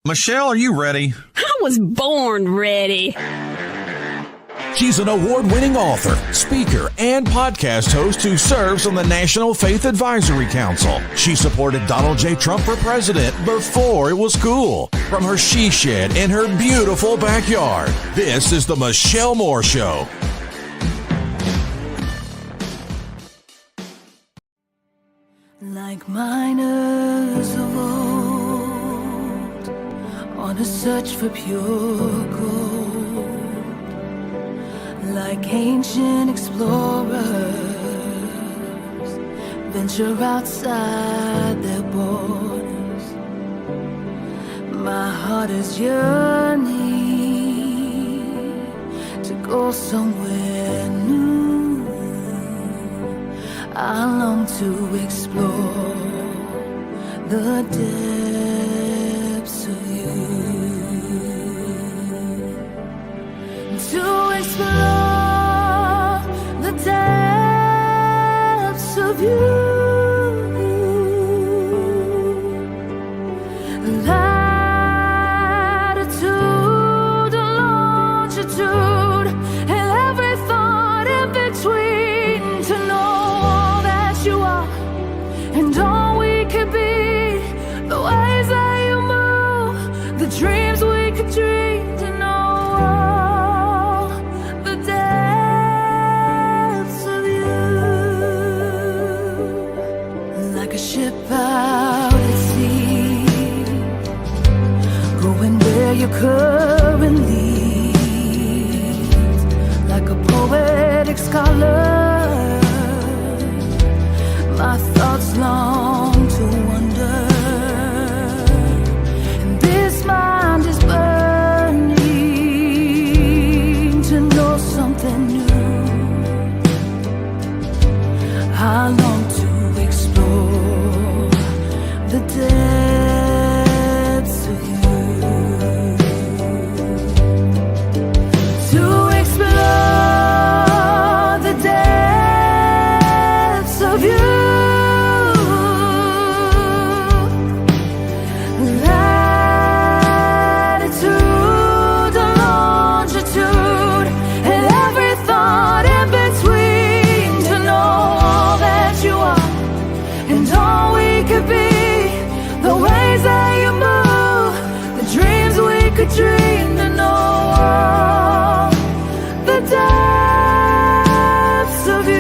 Michelle, are you ready? I was born ready. She's an award-winning author, speaker, and podcast host who serves on the National Faith Advisory Council. She supported Donald J. Trump for president before it was cool. From her she shed in her beautiful backyard, this is the Michelle Moore Show. Like miners of old, on a search for pure gold, like ancient explorers, venture outside their borders. My heart is yearning to go somewhere new. I long to explore the depths of you, to explore the depths of you. Latitude and longitude and every thought in between, to know you are and all we could be, the ways that you move, the dreams we could dream, to know the depths of you. Like a ship out at sea, going where your current leads, like a poetic scholar. My thoughts long to wander, and this mind is burning to know something new. I long to explore the depths of you, to explore the depths of you. Dream to know the depths of you.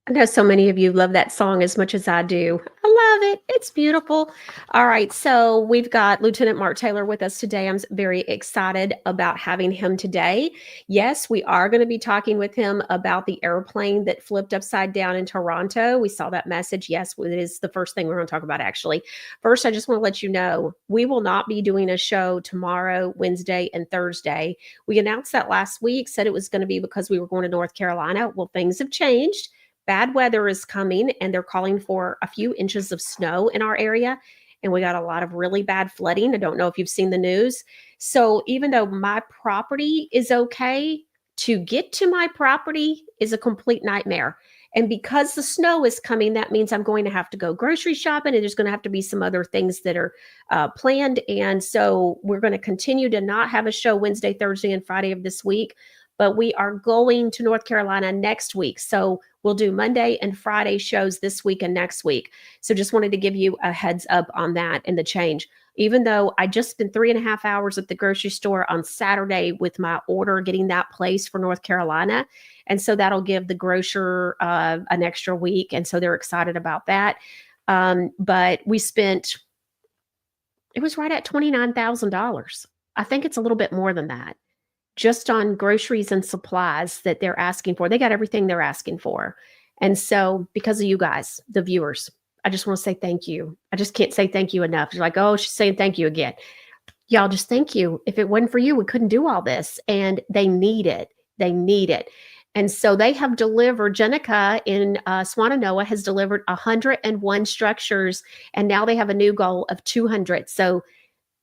I know so many of you love that song as much as I do. I love it. It's beautiful. All right. So we've got Lieutenant Mark Taylor with us today. I'm very excited about having him today. Yes, we are going to be talking with him about the airplane that flipped upside down in Toronto. We saw that message. Yes, it is the first thing we're going to talk about, actually. First, I just want to let you know, we will not be doing a show tomorrow, Wednesday, and Thursday. We announced that last week, said it was going to be because we were going to North Carolina. Well, things have changed. Bad weather is coming, and they're calling for a few inches of snow in our area. And we got a lot of really bad flooding. I don't know if you've seen the news. So even though my property is okay, to get to my property is a complete nightmare. And because the snow is coming, that means I'm going to have to go grocery shopping, and there's going to have to be some other things that are planned. And so we're going to continue to not have a show Wednesday, Thursday, and Friday of this week, but we are going to North Carolina next week. So we'll do Monday and Friday shows this week and next week. So just wanted to give you a heads up on that and the change. Even though I just spent 3.5 hours at the grocery store on Saturday with my order, getting that placed for North Carolina. And so that'll give the grocer an extra week. And so they're excited about that. But we spent, it was right at $29,000. I think it's a little bit more than that, just on groceries and supplies that they're asking for. They got everything they're asking for. And so because of you guys, the viewers, I just want to say thank you. I just can't say thank you enough. You're like, oh, she's saying thank you again. Y'all just thank you. If it wasn't for you, we couldn't do all this. And they need it. They need it. And so they have delivered, Jenica in Swannanoa has delivered 101 structures. And now they have a new goal of 200. So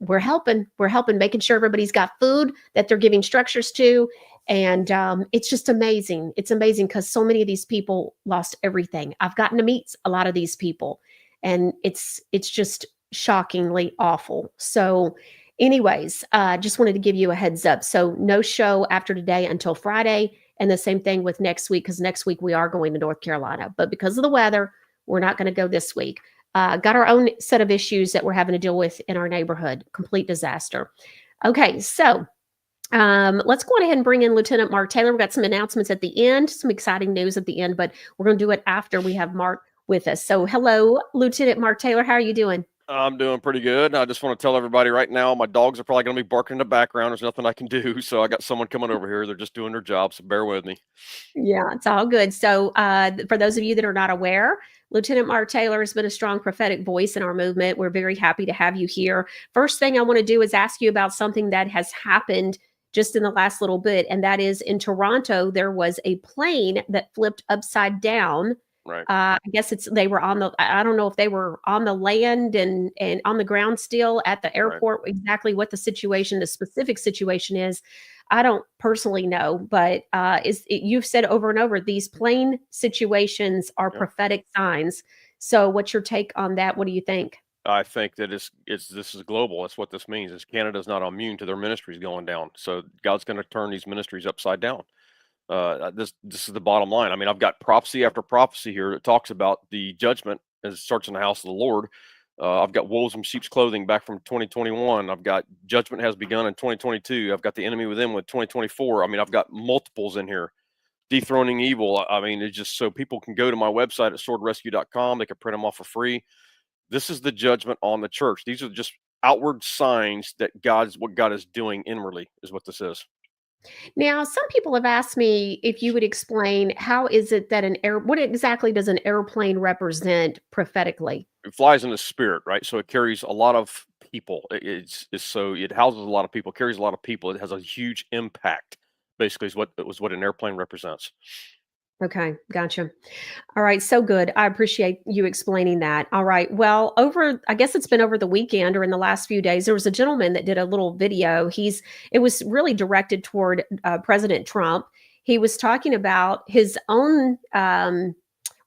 we're helping, making sure everybody's got food that they're giving structures to. And it's just amazing. It's amazing because so many of these people lost everything. I've gotten to meet a lot of these people, and it's just shockingly awful. So anyways, just wanted to give you a heads up. So no show after today until Friday, and the same thing with next week, because next week we are going to North Carolina. But because of the weather, we're not going to go this week. Got our own set of issues that we're having to deal with in our neighborhood. Complete disaster. Okay, so let's go ahead and bring in Lieutenant Mark Taylor. We've got some announcements at the end, some exciting news at the end, but we're going to do it after we have Mark with us. So hello, Lieutenant Mark Taylor. How are you doing? I'm doing pretty good. I just want to tell everybody right now, my dogs are probably going to be barking in the background. There's nothing I can do. So I got someone coming over here. They're just doing their job. So bear with me. Yeah, it's all good. So for those of you that are not aware, Lieutenant Mark Taylor has been a strong prophetic voice in our movement. We're very happy to have you here. First thing I want to do is ask you about something that has happened just in the last little bit. And that is in Toronto, there was a plane that flipped upside down. Right. I guess they were on I don't know if they were on the land and on the ground still at the airport, right. Exactly what the specific situation is. I don't personally know, but you've said over and over, these plane situations are prophetic signs. So what's your take on that? What do you think? I think that this is global. That's what this means. Is Canada's not immune to their ministries going down. So God's going to turn these ministries upside down. This is the bottom line. I mean, I've got prophecy after prophecy here that talks about the judgment as it starts in the house of the Lord. I've got wolves in sheep's clothing back from 2021. I've got judgment has begun in 2022. I've got the enemy within with 2024. I mean, I've got multiples in here. Dethroning evil. I mean, it's just so people can go to my website at swordrescue.com. They can print them off for free. This is the judgment on the church. These are just outward signs that what God is doing inwardly is what this is. Now, some people have asked me if you would explain how is it that what exactly does an airplane represent prophetically? It flies in the spirit, right? So it carries a lot of people. It houses a lot of people, carries a lot of people. It has a huge impact. Basically, is what an airplane represents. Okay, gotcha. All right, so good. I appreciate you explaining that. All right, well, I guess it's been over the weekend or in the last few days, there was a gentleman that did a little video. It was really directed toward President Trump. He was talking about his own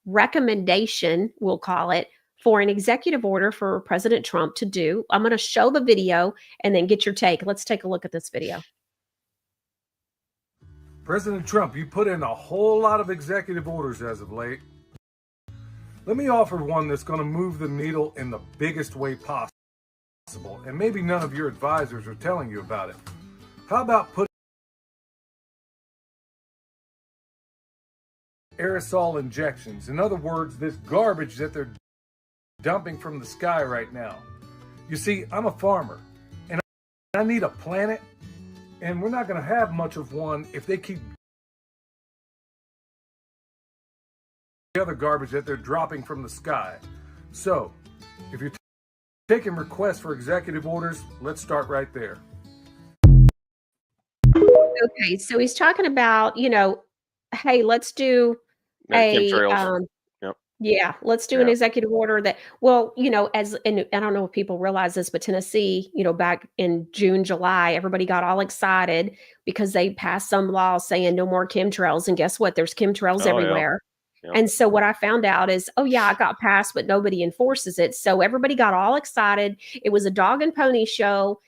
recommendation, we'll call it, for an executive order for President Trump to do. I'm going to show the video and then get your take. Let's take a look at this video. President Trump, you put in a whole lot of executive orders as of late. Let me offer one that's going to move the needle in the biggest way possible, and maybe none of your advisors are telling you about it. How about putting aerosol injections? In other words, this garbage that they're dumping from the sky right now. You see, I'm a farmer, and I need a planet. And we're not going to have much of one if they keep the other garbage that they're dropping from the sky. So, if you're taking requests for executive orders, let's start right there. Okay, so he's talking about, hey, let's do chemtrails. Yep. Yeah, let's do an Yeah. executive order that, well, as and I don't know if people realize this, but Tennessee, back in June, July, everybody got all excited because they passed some law saying no more chemtrails. And guess what? There's chemtrails Oh yeah. everywhere. Yeah. And so what I found out is, oh yeah, it got passed, but nobody enforces it. So everybody got all excited. It was a dog and pony show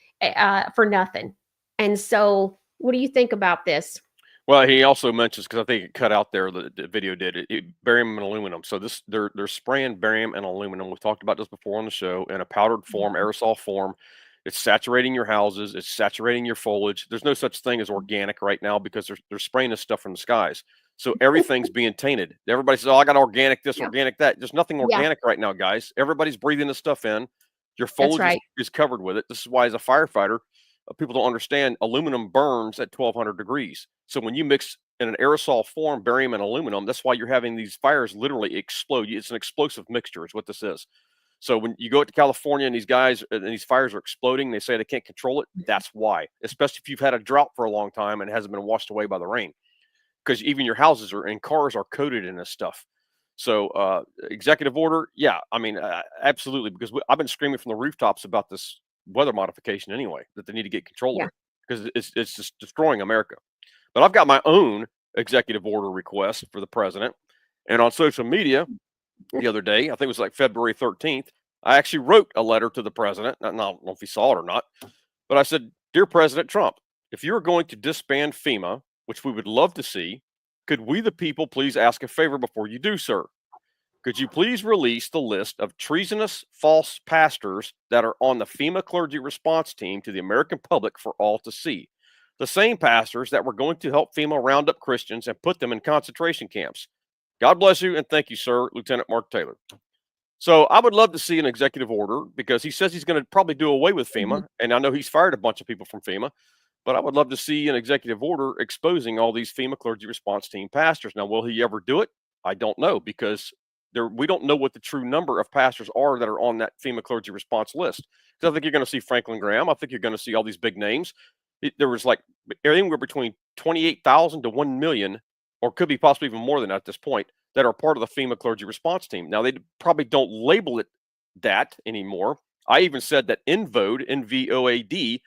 for nothing. And so, what do you think about this? Well, he also mentions, because I think it cut out there, the video did it, barium and aluminum. So they're spraying barium and aluminum. We've talked about this before on the show, in a powdered form, aerosol form. It's saturating your houses. It's saturating your foliage. There's no such thing as organic right now because they're spraying this stuff from the skies. So everything's being tainted. Everybody says, "Oh, I got organic this, Yeah. organic that." There's nothing Yeah. organic right now, guys. Everybody's breathing this stuff in. Your That's foliage right. is covered with it. This is why, as a firefighter, people don't understand, aluminum burns at 1200 degrees. So when you mix in an aerosol form barium and aluminum, that's why you're having these fires literally explode. It's an explosive mixture is what this is. So when you go out to California and these guys and these fires are exploding, they say they can't control it. That's why, especially if you've had a drought for a long time and it hasn't been washed away by the rain, because even your houses and cars are coated in this stuff. So executive order, yeah, I mean, absolutely, because I've been screaming from the rooftops about this weather modification anyway, that they need to get control Yeah. of it, because it's just destroying America. But I've got my own executive order request for the president, and on social media the other day, I think it was like February 13th, I actually wrote a letter to the president. I don't know if he saw it or not, but I said, "Dear President Trump, if you're going to disband FEMA, which we would love to see, could we the people please ask a favor before you do, sir? Could you please release the list of treasonous false pastors that are on the FEMA clergy response team to the American public for all to see? The same pastors that were going to help FEMA round up Christians and put them in concentration camps. God bless you, and thank you, sir, Lieutenant Mark Taylor." So I would love to see an executive order, because he says he's going to probably do away with Mhm. FEMA. And I know he's fired a bunch of people from FEMA, but I would love to see an executive order exposing all these FEMA clergy response team pastors. Now, will he ever do it? I don't know, because we don't know what the true number of pastors are that are on that FEMA clergy response list. Because I think you're going to see Franklin Graham. I think you're going to see all these big names. There was like anywhere between 28,000 to 1 million, or could be possibly even more than that at this point, that are part of the FEMA clergy response team. Now, they probably don't label it that anymore. I even said that NVOAD, NVOAD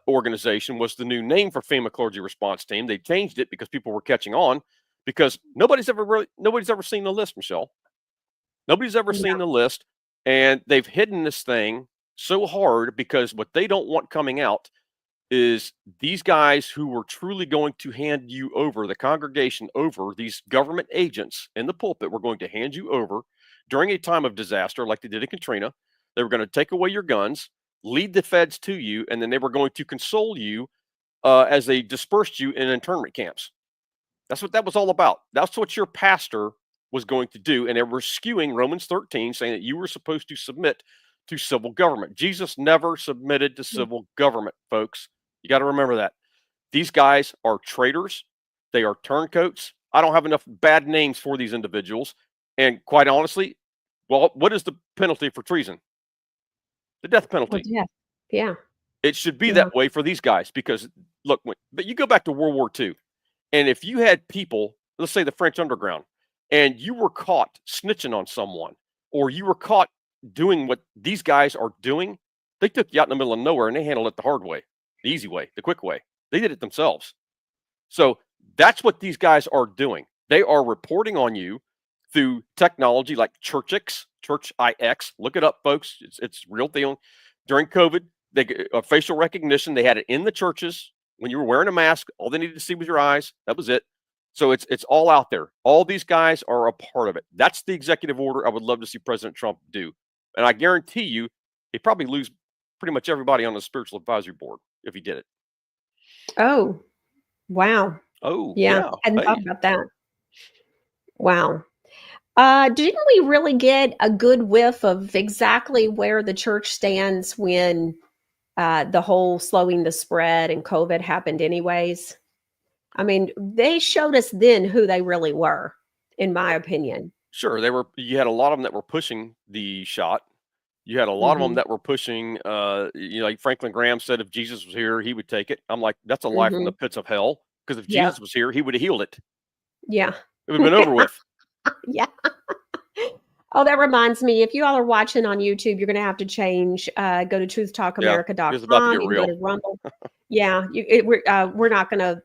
organization, was the new name for FEMA clergy response team. They changed it because people were catching on, because nobody's ever seen the list, Michelle. Nobody's ever Yeah. seen the list, and they've hidden this thing so hard, because what they don't want coming out is these guys who were truly going to hand you over, the congregation over, these government agents in the pulpit were going to hand you over during a time of disaster like they did in Katrina. They were going to take away your guns, lead the feds to you, and then they were going to console you as they dispersed you in internment camps. That's what that was all about. That's what your pastor was going to do. And they were skewing Romans 13, saying that you were supposed to submit to civil government. Jesus never submitted to civil government, folks. You got to remember that. These guys are traitors. They are turncoats. I don't have enough bad names for these individuals. And quite honestly, well, what is the penalty for treason? The death Well, penalty. yeah. Yeah. It should be Yeah. that way for these guys, because look, but you go back to World War II, and if you had people, let's say the French underground, and you were caught snitching on someone, or you were caught doing what these guys are doing, they took you out in the middle of nowhere and they handled it the hard way, the easy way, the quick way. They did it themselves. So that's what these guys are doing. They are reporting on you through technology like ChurchX, Church IX. Look it up, folks. It's real deal. During COVID, facial recognition. They had it in the churches when you were wearing a mask. All they needed to see was your eyes. That was it. So it's all out there. All these guys are a part of it. That's the executive order I would love to see President Trump do. And I guarantee you, he'd probably lose pretty much everybody on the spiritual advisory board if he did it. Oh, wow. Oh, Yeah. yeah. Hadn't Hey. thought about that. Wow. Didn't we really get a good whiff of exactly where the church stands when the whole slowing the spread and COVID happened anyways? I mean, they showed us then who they really were, in my opinion. Sure, you had a lot of them that were pushing the shot. You had a lot of them Mhm. that were pushing, like Franklin Graham said, if Jesus was here, he would take it. I'm like, that's a lie from the Mhm. pits of hell, because if Yeah. Jesus was here, he would have healed it. Yeah. It would have been over with. Yeah. Oh, that reminds me, if you all are watching on YouTube, you're going to have to change, go to Yeah, it's about to truthtalkamerica.com. get You can go real. to Rumble. Yeah, we're not going to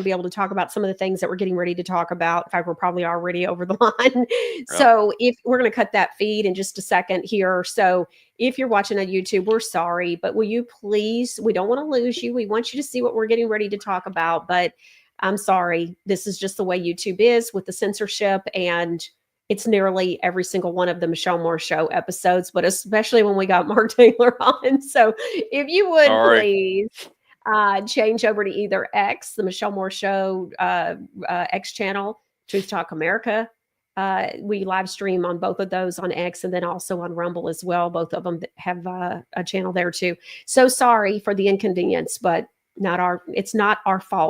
be able to talk about some of the things that we're getting ready to talk about. In fact, we're probably already over the line. Yeah. So if we're going to cut that feed in just a second here. So if you're watching on YouTube, we're sorry, but will you please, we don't want to lose you. We want you to see what we're getting ready to talk about, but I'm sorry. This is just the way YouTube is with the censorship, and it's nearly every single one of the Michelle Moore Show episodes, but especially when we got Mark Taylor on. So if you would Sorry. please change over to either X, the Michelle Moore Show X channel, Truth Talk America. We live stream on both of those on X and then also on Rumble as well. Both of them have a channel there too. So sorry for the inconvenience, but it's not our fault.